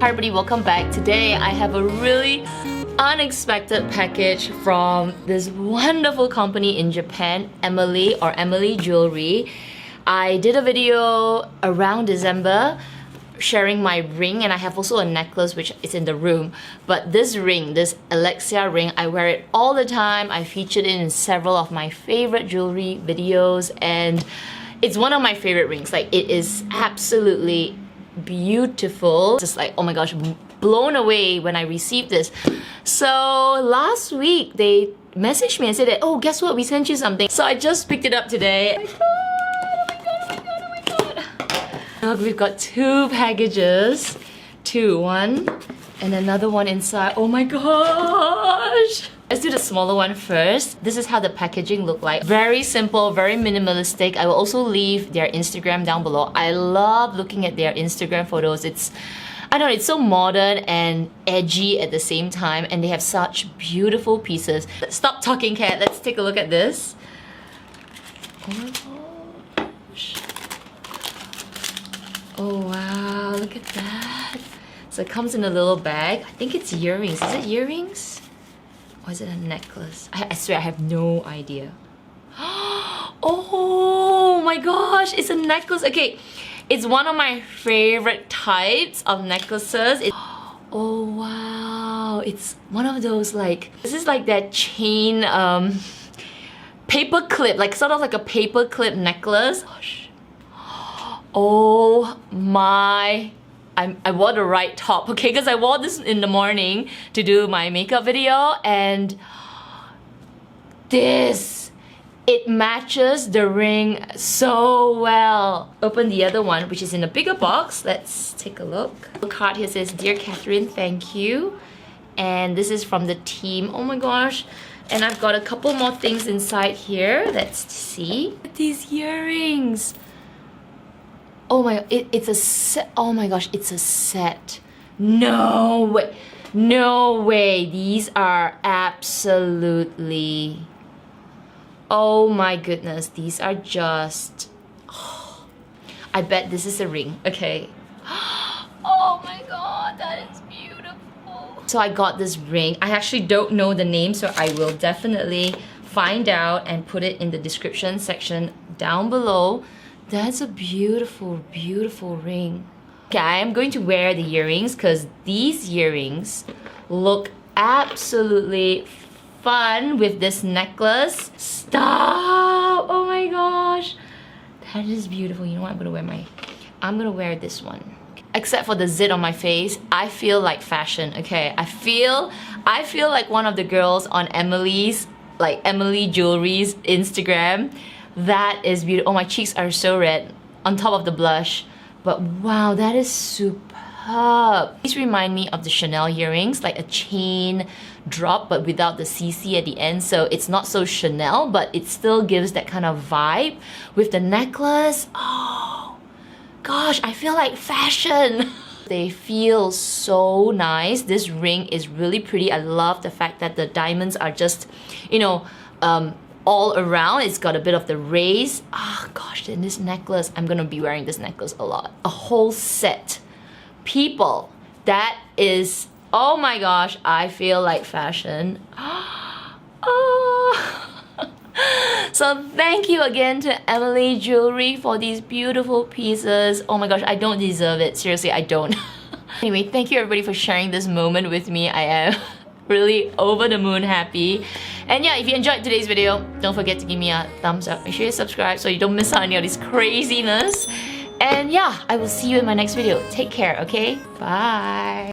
Hi everybody, welcome back. Today I have a really unexpected package from this wonderful company in Japan, Emili Jewelry. I did a video around December sharing my ring, and I have also a necklace which is in the room. But this ring, this Alexia ring, I wear it all the time. I featured it in several of my favorite jewelry videos, and it's one of my favorite rings. Like, it is absolutely beautiful. Just like, oh my gosh, blown away when I received this. So last week they messaged me and said that, oh, guess what, we sent you something. So I just picked it up today. Look, we've got two packages. One and another one inside. Oh my gosh! Let's do the smaller one first. This is how the packaging look like. Very simple, very minimalistic. I will also leave their Instagram down below. I love looking at their Instagram photos. I don't know, it's so modern and edgy at the same time, and they have such beautiful pieces. Stop talking, cat. Let's take a look at this. Oh my gosh. Oh wow, look at that. So it comes in a little bag. I think it's earrings. Is it earrings? Or is it a necklace? I swear I have no idea. Oh my gosh, it's a necklace. Okay, it's one of my favorite types of necklaces. Oh wow, it's one of those, like, this is like that chain paper clip, like sort of like a paper clip necklace. Gosh. Oh my, I wore the right top, okay, because I wore this in the morning to do my makeup video, and it matches the ring so well. Open the other one, which is in a bigger box. Let's take a look. The card here says, "Dear Catherine, thank you." And this is from the team. Oh my gosh. And I've got a couple more things inside here. Let's see. These earrings. Oh my, it's a set. Oh my gosh, it's a set. No way. No way. These are absolutely... Oh my goodness. These are just... Oh, I bet this is a ring. Okay. Oh my god, that is beautiful. So I got this ring. I actually don't know the name, so I will definitely find out and put it in the description section down below. That's a beautiful, beautiful ring. Okay, I am going to wear the earrings because these earrings look absolutely fun with this necklace. Stop! Oh my gosh. That is beautiful. You know what? I'm gonna wear this one. Except for the zit on my face, I feel like fashion, okay? I feel like one of the girls on Emili Jewelry's Instagram. That is beautiful. Oh, my cheeks are so red on top of the blush. But wow, that is superb. These remind me of the Chanel earrings, like a chain drop but without the CC at the end. So it's not so Chanel, but it still gives that kind of vibe. With the necklace, oh gosh, I feel like fashion. They feel so nice. This ring is really pretty. I love the fact that the diamonds are just, you know, all around. It's got a bit of the rays. Ah, gosh, and this necklace, I'm gonna be wearing this necklace a lot. A whole set. People, that is, oh my gosh, I feel like fashion. Oh. So thank you again to Emili Jewelry for these beautiful pieces. Oh my gosh, I don't deserve it. Seriously, I don't. Anyway, thank you everybody for sharing this moment with me. I am really over the moon happy. And yeah, if you enjoyed today's video, don't forget to give me a thumbs up. Make sure you subscribe so you don't miss out on any of this craziness. And yeah, I will see you in my next video. Take care, okay? Bye.